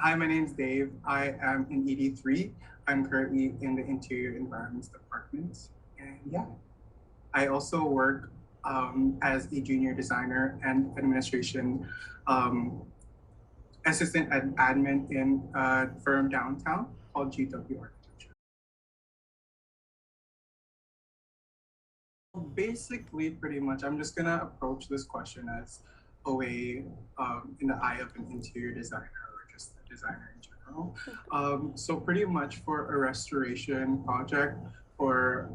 Hi, my name's Dave. I am in ED3. I'm currently in the Interior Environments Department. And yeah, I also work as a junior designer and administration um, assistant admin in a firm downtown called GW Architecture. Basically, pretty much, I'm just gonna approach this question as a way in the eye of an interior designer or just a designer in general. So pretty much for a restoration project or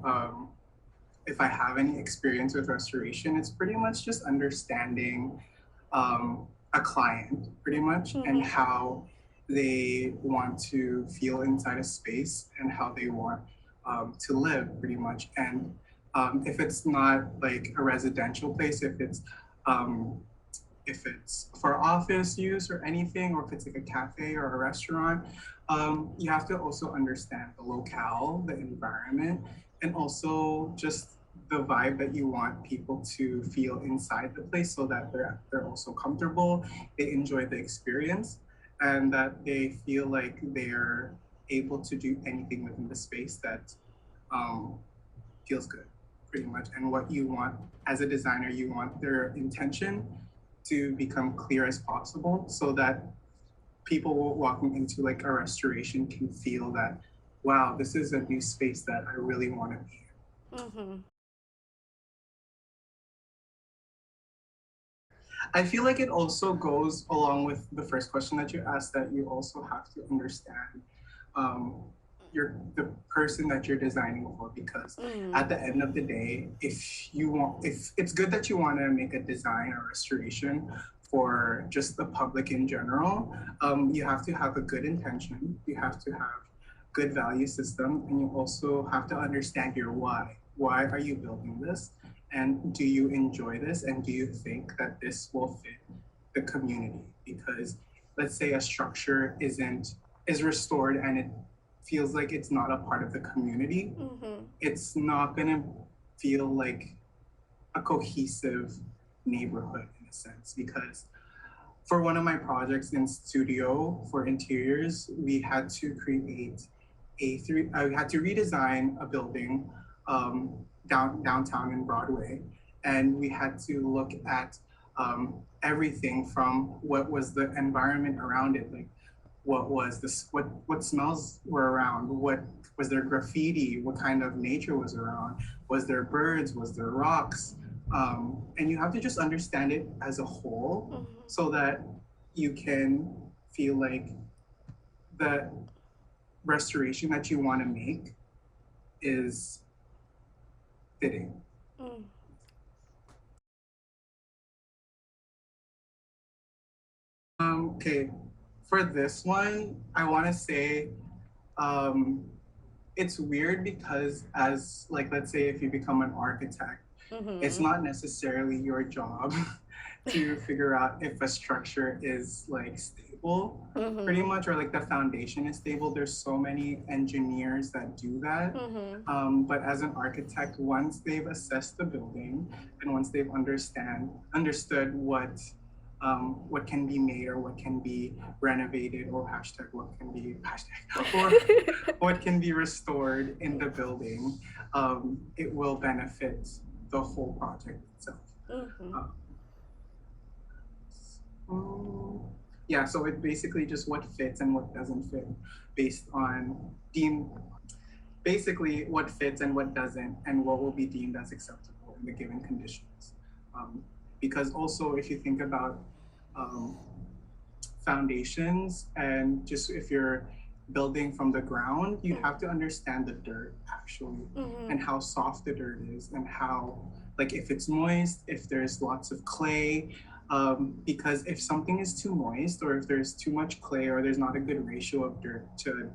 if I have any experience with restoration, it's pretty much just understanding a client pretty much and how they want to feel inside a space and how they want to live pretty much. And if it's not like a residential place, um, if it's for office use or anything, or if it's like a cafe or a restaurant, you have to also understand the locale, the environment, and also just the vibe that you want people to feel inside the place so that they're also comfortable, they enjoy the experience, and that they feel like they're able to do anything within the space that um, feels good, pretty much. And what you want as a designer, you want their intention to become clear as possible so that people walking into like a restoration can feel that, wow, this is a new space that I really want to be in. I feel like it also goes along with the first question that you asked, that you also have to understand um, the person that you're designing for, because at the end of the day, if it's good that you want to make a design or restoration for just the public in general, you have to have a good intention, you have to have good value system, and you also have to understand your why. Why are you building this? And do you enjoy this? And do you think that this will fit the community? Because let's say a structure is restored and it feels like it's not a part of the community, it's not gonna feel like a cohesive neighborhood in a sense. Because for one of my projects in studio for interiors, we had to create we had to redesign a building downtown in Broadway, and we had to look at everything from what was the environment around it, like what was this, what smells were around, what was there graffiti, what kind of nature was around, was there birds, was there rocks, and you have to just understand it as a whole so that you can feel like the restoration that you want to make is fitting. Okay, for this one, I want to say um, it's weird because as like, let's say if you become an architect, it's not necessarily your job to figure out if a structure is like stable, pretty much, or like the foundation is stable. There's so many engineers that do that. But as an architect, once they've assessed the building and once they've understood what can be made or what can be renovated or hashtag what can be hashtag or what can be restored in the building, it will benefit the whole project itself. Yeah, so it's basically just what fits and what doesn't fit based on deemed, basically what fits and what doesn't, and what will be deemed as acceptable in the given conditions. Because also, if you think about um, foundations, and just if you're building from the ground, you have to understand the dirt actually, and how soft the dirt is, and how, like, if it's moist, if there's lots of clay, because if something is too moist, or if there's too much clay, or there's not a good ratio of dirt to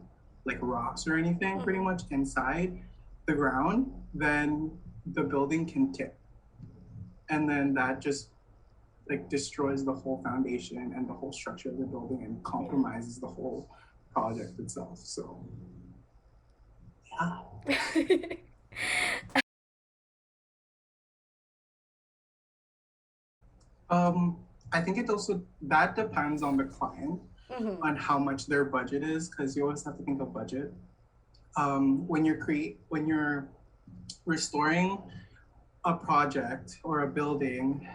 like rocks or anything pretty much inside the ground, then the building can tip, and then that just like destroys the whole foundation and the whole structure of the building and compromises the whole project itself. So yeah. I think it also that depends on the client, on how much their budget is, because you always have to think of budget. When you're restoring a project or a building,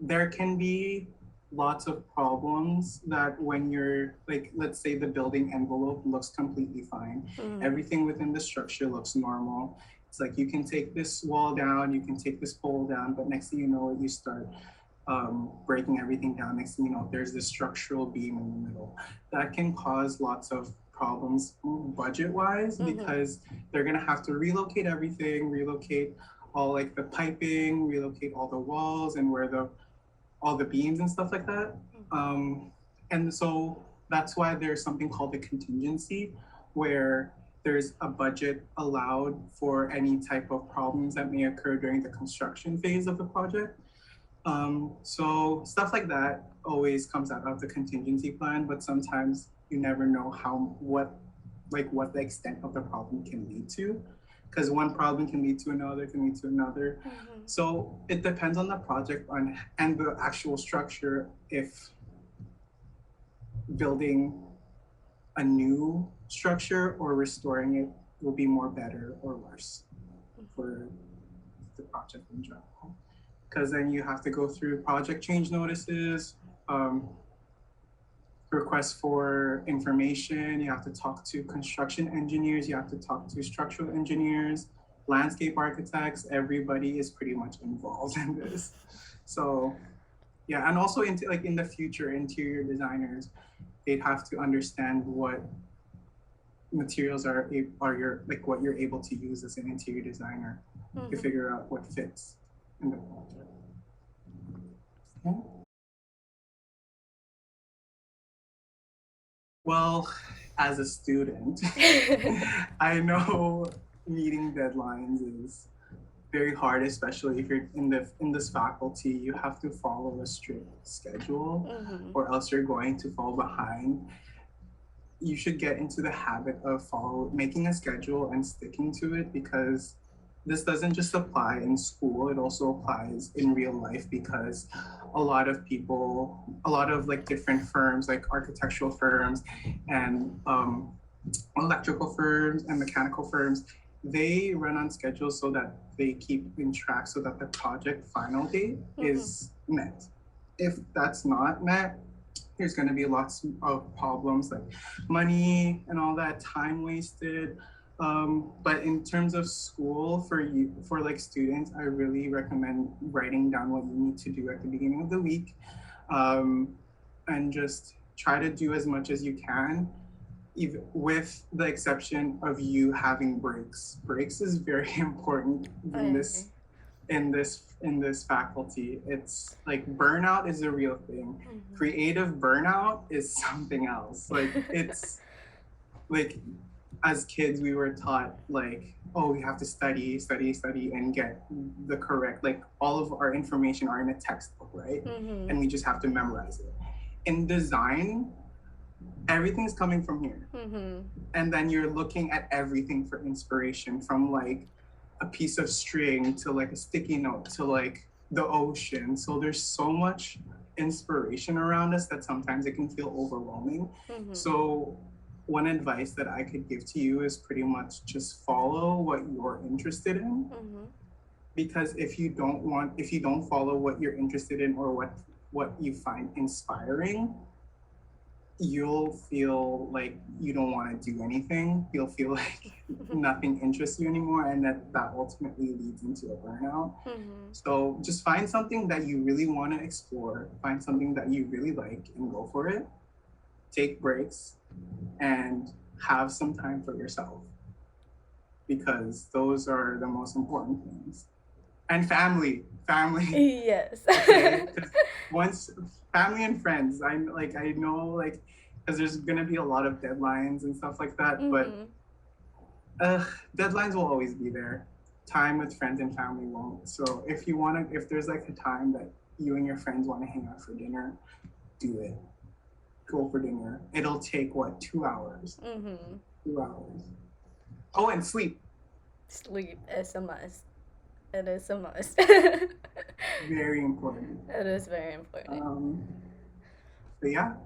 there can be lots of problems that when you're like, let's say the building envelope looks completely fine. Everything within the structure looks normal. It's like you can take this wall down, you can take this pole down, but next thing you know, you start breaking everything down. Next thing you know, there's this structural beam in the middle. That can cause lots of problems budget-wise, because they're gonna have to relocate everything, relocate all like the piping, relocate all the walls and where all the beams and stuff like that. And so that's why there's something called a contingency, where there's a budget allowed for any type of problems that may occur during the construction phase of the project. So stuff like that always comes out of the contingency plan, but sometimes you never know what the extent of the problem can lead to, because one problem can lead to another, So it depends on the project and the actual structure, if building a new structure or restoring it will be more better or worse for the project in general. Because then you have to go through project change notices, requests for information, you have to talk to construction engineers, you have to talk to structural engineers, landscape architects, everybody is pretty much involved in this. So yeah, and also in the future, interior designers, they'd have to understand what materials what you're able to use as an interior designer to figure out what fits in the project. Yeah. Well, as a student, I know meeting deadlines is very hard, especially if you're in this faculty. You have to follow a strict schedule, or else you're going to fall behind. You should get into the habit of making a schedule and sticking to it, because this doesn't just apply in school, it also applies in real life, because a lot of like different firms, like architectural firms and electrical firms and mechanical firms, they run on schedules so that they keep in track so that the project final date is met. If that's not met, there's going to be lots of problems, like money and all that, time wasted. But in terms of school, for like students, I really recommend writing down what you need to do at the beginning of the week, and just try to do as much as you can, even with the exception of you having breaks. Breaks is very important in this faculty. It's like burnout is a real thing. Creative burnout is something else. Like it's like, as kids we were taught like, oh, we have to study and get the correct, like all of our information are in a textbook, right? And we just have to memorize it. In design, everything's coming from here. And then you're looking at everything for inspiration, from like a piece of string to like a sticky note to like the ocean. So there's so much inspiration around us that sometimes it can feel overwhelming. So one advice that I could give to you is pretty much just follow what you're interested in. Because if you don't follow what you're interested in, or what you find inspiring, you'll feel like you don't want to do anything. You'll feel like nothing interests you anymore, and that ultimately leads into a burnout. So just find something that you really want to explore, find something that you really like, and go for it. Take breaks and have some time for yourself, because those are the most important things. And family. Yes. Okay? 'Cause once family and friends, I know like, because there's gonna be a lot of deadlines and stuff like that, but deadlines will always be there. Time with friends and family won't. So if there's like a time that you and your friends want to hang out for dinner, do it. Go for dinner. It'll take 2 hours? 2 hours. Oh, and sleep. Sleep is a must. It is a must. Very important. It is very important. But yeah,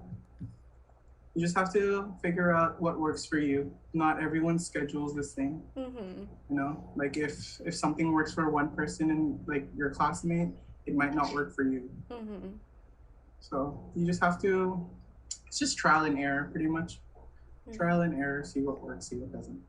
You just have to figure out what works for you. Not everyone's schedule is the same. You know, like if something works for one person and like your classmate, it might not work for you. So you just have to. It's just trial and error, pretty much. Trial and error. See what works. See what doesn't.